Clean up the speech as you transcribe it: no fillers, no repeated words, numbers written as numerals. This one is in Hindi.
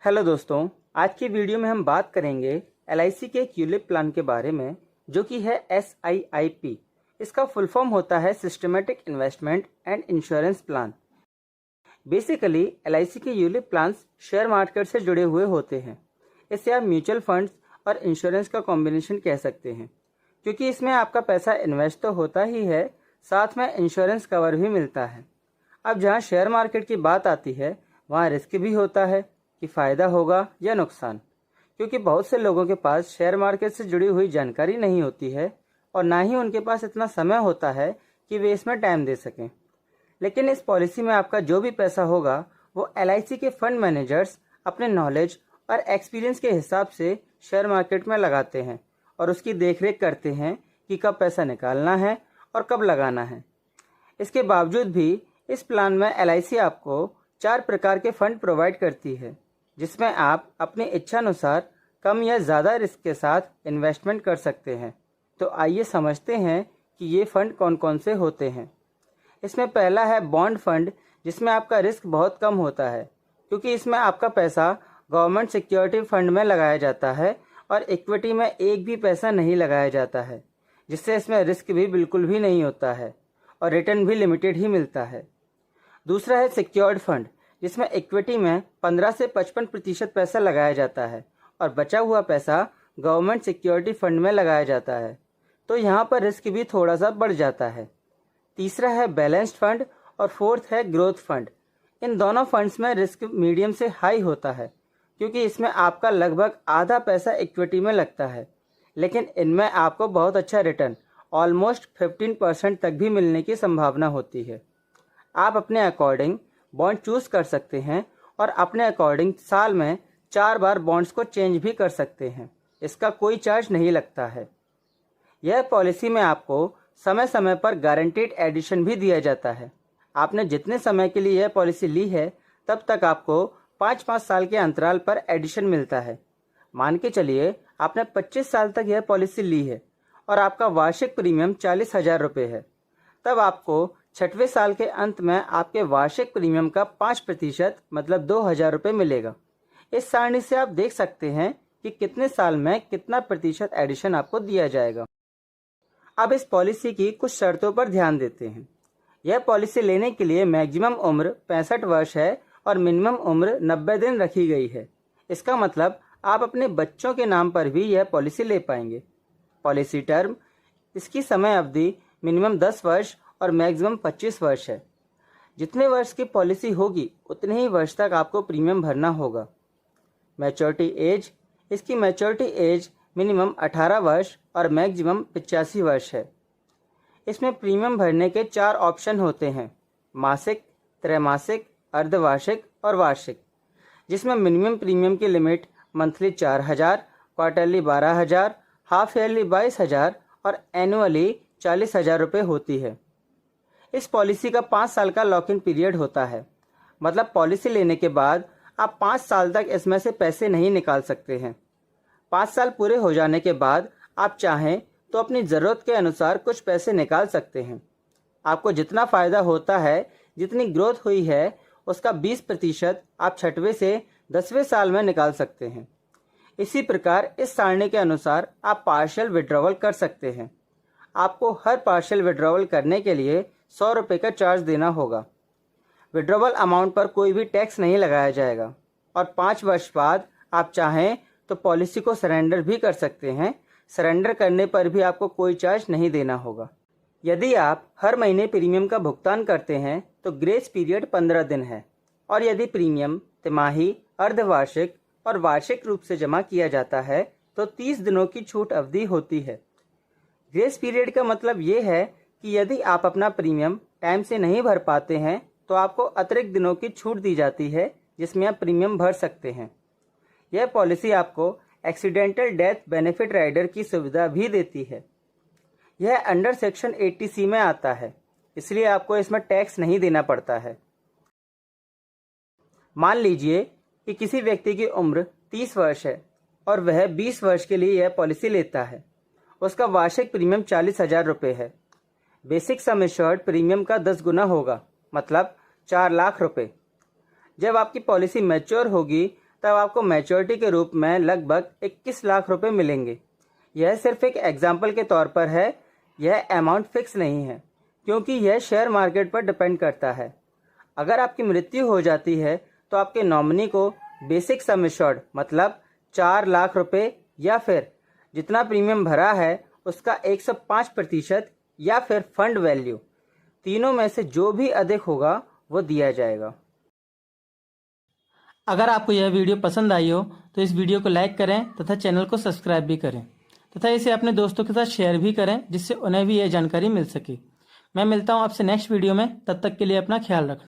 हेलो दोस्तों, आज की वीडियो में हम बात करेंगे एलआईसी के एक यूलिप प्लान के बारे में जो कि है SIIP। इसका फुल फॉर्म होता है systematic investment and insurance plan. Basically LIC के यूलिप प्लान्स शेयर मार्केट से जुड़े हुए होते हैं। इसे आप म्यूचुअल फंड्स और इंश्योरेंस का कॉम्बिनेशन कह सकते हैं, क्योंकि इसमें आपका पैसा इन्वेस्ट तो होता ही है, साथ में इंश्योरेंस कवर भी मिलता है। अब जहाँ शेयर मार्केट की बात आती है वहाँ रिस्क भी होता है कि फ़ायदा होगा या नुकसान, क्योंकि बहुत से लोगों के पास शेयर मार्केट से जुड़ी हुई जानकारी नहीं होती है और ना ही उनके पास इतना समय होता है कि वे इसमें टाइम दे सकें। लेकिन इस पॉलिसी में आपका जो भी पैसा होगा वो एलआईसी के फंड मैनेजर्स अपने नॉलेज और एक्सपीरियंस के हिसाब से शेयर मार्केट में लगाते हैं और उसकी देखरेख करते हैं कि कब पैसा निकालना है और कब लगाना है। इसके बावजूद भी इस प्लान में एलआईसी आपको 4 प्रकार के फंड प्रोवाइड करती है, जिसमें आप अपनी इच्छानुसार कम या ज़्यादा रिस्क के साथ इन्वेस्टमेंट कर सकते हैं। तो आइए समझते हैं कि ये फंड कौन कौन से होते हैं। इसमें पहला है बॉन्ड फंड, जिसमें आपका रिस्क बहुत कम होता है, क्योंकि इसमें आपका पैसा गवर्नमेंट सिक्योरिटी फंड में लगाया जाता है और इक्विटी में एक भी पैसा नहीं लगाया जाता है, जिससे इसमें रिस्क भी बिल्कुल भी नहीं होता है और रिटर्न भी लिमिटेड ही मिलता है। दूसरा है सिक्योर्ड फंड, जिसमें इक्विटी में 15 से 55% पैसा लगाया जाता है और बचा हुआ पैसा गवर्नमेंट सिक्योरिटी फंड में लगाया जाता है, तो यहाँ पर रिस्क भी थोड़ा सा बढ़ जाता है। तीसरा है बैलेंस्ड फंड और फोर्थ है ग्रोथ फंड। इन दोनों फंड्स में रिस्क मीडियम से हाई होता है, क्योंकि इसमें आपका लगभग आधा पैसा इक्विटी में लगता है, लेकिन इनमें आपको बहुत अच्छा रिटर्न ऑलमोस्ट 15% तक भी मिलने की संभावना होती है। आप अपने अकॉर्डिंग बॉन्ड चूज़ कर सकते हैं और अपने अकॉर्डिंग साल में 4 बार बॉन्ड्स को चेंज भी कर सकते हैं। इसका कोई चार्ज नहीं लगता है। यह पॉलिसी में आपको समय समय पर गारंटीड एडिशन भी दिया जाता है। आपने जितने समय के लिए यह पॉलिसी ली है तब तक आपको 5-5 साल के अंतराल पर एडिशन मिलता है। मान के चलिए आपने 25 साल तक यह पॉलिसी ली है और आपका वार्षिक प्रीमियम 40,000 रुपये है, तब आपको 6वें साल के अंत में आपके वार्षिक प्रीमियम का 5% मतलब 2,000 रुपये मिलेगा। इस सारणी से आप देख सकते हैं कि कितने साल में कितना प्रतिशत एडिशन आपको दिया जाएगा। अब इस पॉलिसी की कुछ शर्तों पर ध्यान देते हैं। यह पॉलिसी लेने के लिए मैक्सिमम उम्र 65 वर्ष है और मिनिमम उम्र 90 दिन रखी गई है। इसका मतलब आप अपने बच्चों के नाम पर भी यह पॉलिसी ले पाएंगे। पॉलिसी टर्म, इसकी समय अवधि मिनिमम 10 वर्ष और मैक्सिमम 25 वर्ष है। जितने वर्ष की पॉलिसी होगी उतने ही वर्ष तक आपको प्रीमियम भरना होगा। मैच्योरिटी एज, इसकी मैच्योरिटी एज मिनिमम 18 वर्ष और मैक्सिमम 85 वर्ष है। इसमें प्रीमियम भरने के 4 ऑप्शन होते हैं: मासिक, त्रैमासिक, अर्धवार्षिक और वार्षिक, जिसमें मिनिमम प्रीमियम की limit monthly 4,000, quarterly 12,000, half yearly 22,000 और एनुअली 40,000 रुपये होती है। इस पॉलिसी का 5 साल का लॉक इन पीरियड होता है, मतलब पॉलिसी लेने के बाद आप 5 साल तक इसमें से पैसे नहीं निकाल सकते हैं। 5 साल पूरे हो जाने के बाद आप चाहें तो अपनी ज़रूरत के अनुसार कुछ पैसे निकाल सकते हैं। आपको जितना फ़ायदा होता है, जितनी ग्रोथ हुई है, उसका 20% आप 6वें से 10वें साल में निकाल सकते हैं। इसी प्रकार इस सारणी के अनुसार आप पार्शियल विड्रॉवल कर सकते हैं। आपको हर पार्शियल विड्रॉवल करने के लिए 100 रुपये का चार्ज देना होगा। विड्रॉवल अमाउंट पर कोई भी टैक्स नहीं लगाया जाएगा और 5 वर्ष बाद आप चाहें तो पॉलिसी को सरेंडर भी कर सकते हैं। सरेंडर करने पर भी आपको कोई चार्ज नहीं देना होगा। यदि आप हर महीने प्रीमियम का भुगतान करते हैं तो ग्रेस पीरियड 15 दिन है, और यदि प्रीमियम तिमाही, अर्धवार्षिक और वार्षिक रूप से जमा किया जाता है तो 30 दिनों की छूट अवधि होती है। ग्रेस पीरियड का मतलब ये है कि यदि आप अपना प्रीमियम टाइम से नहीं भर पाते हैं तो आपको अतिरिक्त दिनों की छूट दी जाती है, जिसमें आप प्रीमियम भर सकते हैं। यह पॉलिसी आपको एक्सीडेंटल डेथ बेनिफिट राइडर की सुविधा भी देती है। यह अंडर सेक्शन 80C में आता है, इसलिए आपको इसमें टैक्स नहीं देना पड़ता है। मान लीजिए कि किसी व्यक्ति की उम्र 30 वर्ष है और वह 20 वर्ष के लिए यह पॉलिसी लेता है। उसका वार्षिक प्रीमियम 40,000 रुपये है। बेसिक सम एश्योर्ड प्रीमियम का 10 गुना होगा, मतलब 4 लाख रुपये। जब आपकी पॉलिसी मैच्योर होगी तब आपको मैच्योरिटी के रूप में लगभग 21 लाख रुपए मिलेंगे। यह सिर्फ एक एग्जाम्पल के तौर पर है, यह अमाउंट फिक्स नहीं है क्योंकि यह शेयर मार्केट पर डिपेंड करता है। अगर आपकी मृत्यु हो जाती है तो आपके नॉमिनी को बेसिक सम एश्योर्ड मतलब 4 लाख रुपए या फिर जितना प्रीमियम भरा है उसका 105% या फिर फंड वैल्यू, तीनों में से जो भी अधिक होगा वो दिया जाएगा। अगर आपको यह वीडियो पसंद आई हो तो इस वीडियो को लाइक करें तथा चैनल को सब्सक्राइब भी करें तथा इसे अपने दोस्तों के साथ शेयर भी करें जिससे उन्हें भी यह जानकारी मिल सके। मैं मिलता हूं आपसे नेक्स्ट वीडियो में, तब तक के लिए अपना ख्याल रखना।